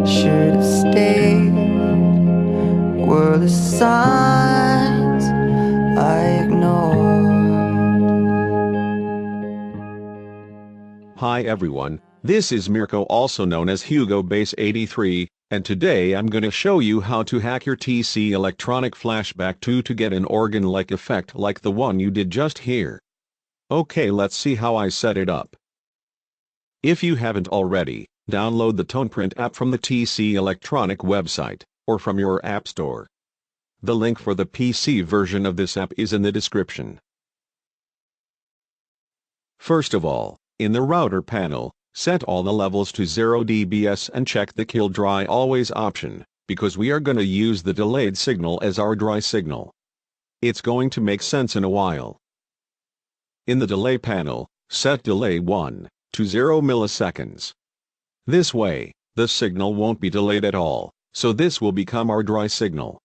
Should have stayed. Were the signs I ignored? Hi everyone, this is Mirko, also known as Hugo Base 83, and today I'm gonna show you how to hack your TC Electronic Flashback 2 to get an organ-like effect like the one you did just here. Okay, let's see how I set it up. If you haven't already, download the Toneprint app from the TC Electronic website, or from your app store. The link for the PC version of this app is in the description. First of all, in the router panel, set all the levels to 0 dBs and check the Kill Dry Always option, because we are going to use the delayed signal as our dry signal. It's going to make sense in a while. In the delay panel, set delay 1 to 0 milliseconds. This way, the signal won't be delayed at all, so this will become our dry signal.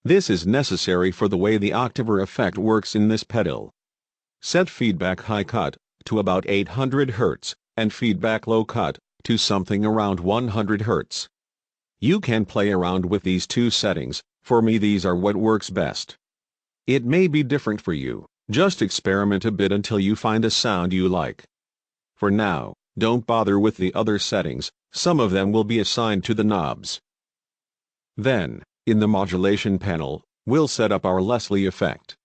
This is necessary for the way the Octaver effect works in this pedal. Set feedback high cut to about 800 Hz, and feedback low cut to something around 100 Hz. You can play around with these two settings. For me, these are what works best. It may be different for you, just experiment a bit until you find a sound you like. For now, don't bother with the other settings, some of them will be assigned to the knobs. Then, in the modulation panel, we'll set up our Leslie effect.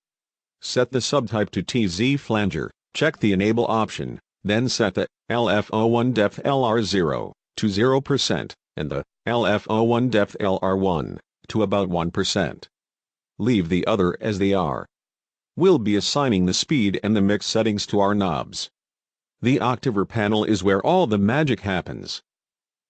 Set the subtype to TZ flanger, check the enable option, then set the LFO1 depth LR0 to 0% and the LFO1 depth LR1 to about 1%. Leave the other as they are. We'll be assigning the speed and the mix settings to our knobs. The Octaver panel is where all the magic happens.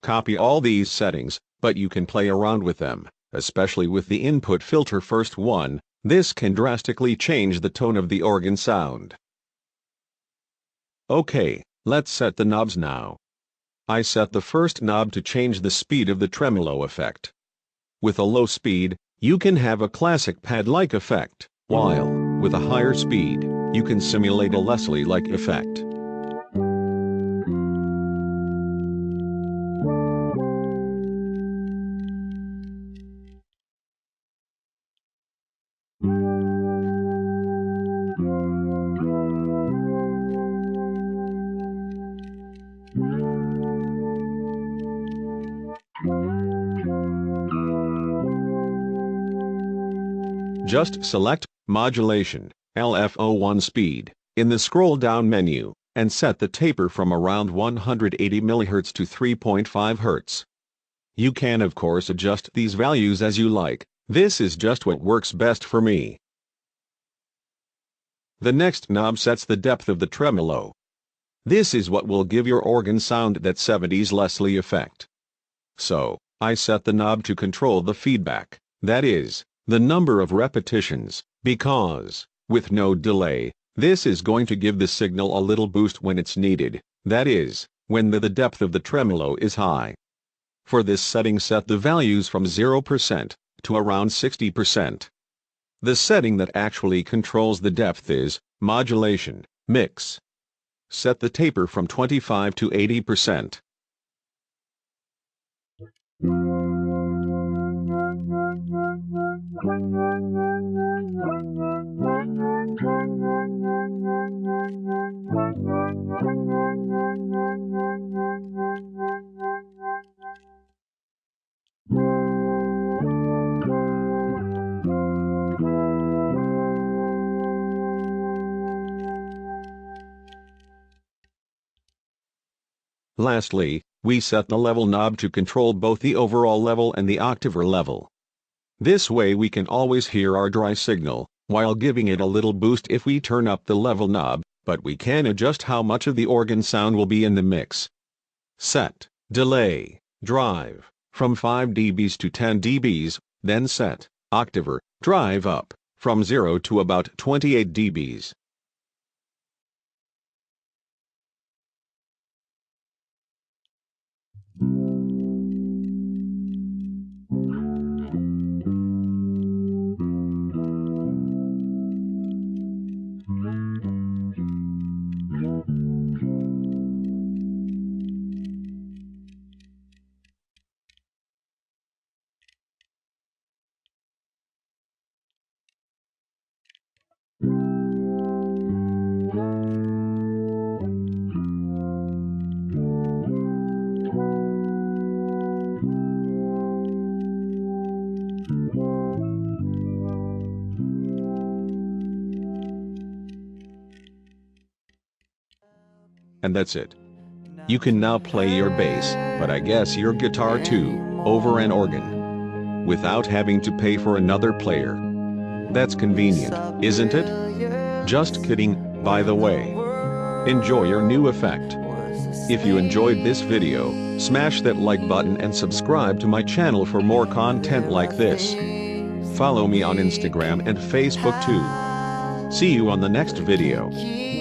Copy all these settings, but you can play around with them, especially with the input filter first one. This can drastically change the tone of the organ sound. Okay, let's set the knobs now. I set the first knob to change the speed of the tremolo effect. With a low speed, you can have a classic pad-like effect, while, with a higher speed, you can simulate a Leslie-like effect. Just select Modulation, LFO1 Speed, in the scroll-down menu, and set the taper from around 180 MHz to 3.5 Hz. You can of course adjust these values as you like, this is just what works best for me. The next knob sets the depth of the tremolo. This is what will give your organ sound that 70s Leslie effect. So, I set the knob to control the feedback, that is, the number of repetitions, because, with no delay, this is going to give the signal a little boost when it's needed, that is, when the depth of the tremolo is high. For this setting, set the values from 0% to around 60%. The setting that actually controls the depth is Modulation, Mix. Set the taper from 25 to 80%. Lastly, we set the level knob to control both the overall level and the Octaver level. This way we can always hear our dry signal, while giving it a little boost if we turn up the level knob, but we can adjust how much of the organ sound will be in the mix. Set Delay Drive from 5 dBs to 10 dBs, then set Octaver Drive up from 0 to about 28 dBs. And that's it. You can now play your bass, but I guess your guitar too, over an organ, without having to pay for another player. That's convenient, isn't it? Just kidding, by the way. Enjoy your new effect. If you enjoyed this video, smash that like button and subscribe to my channel for more content like this. Follow me on Instagram and Facebook too. See you on the next video.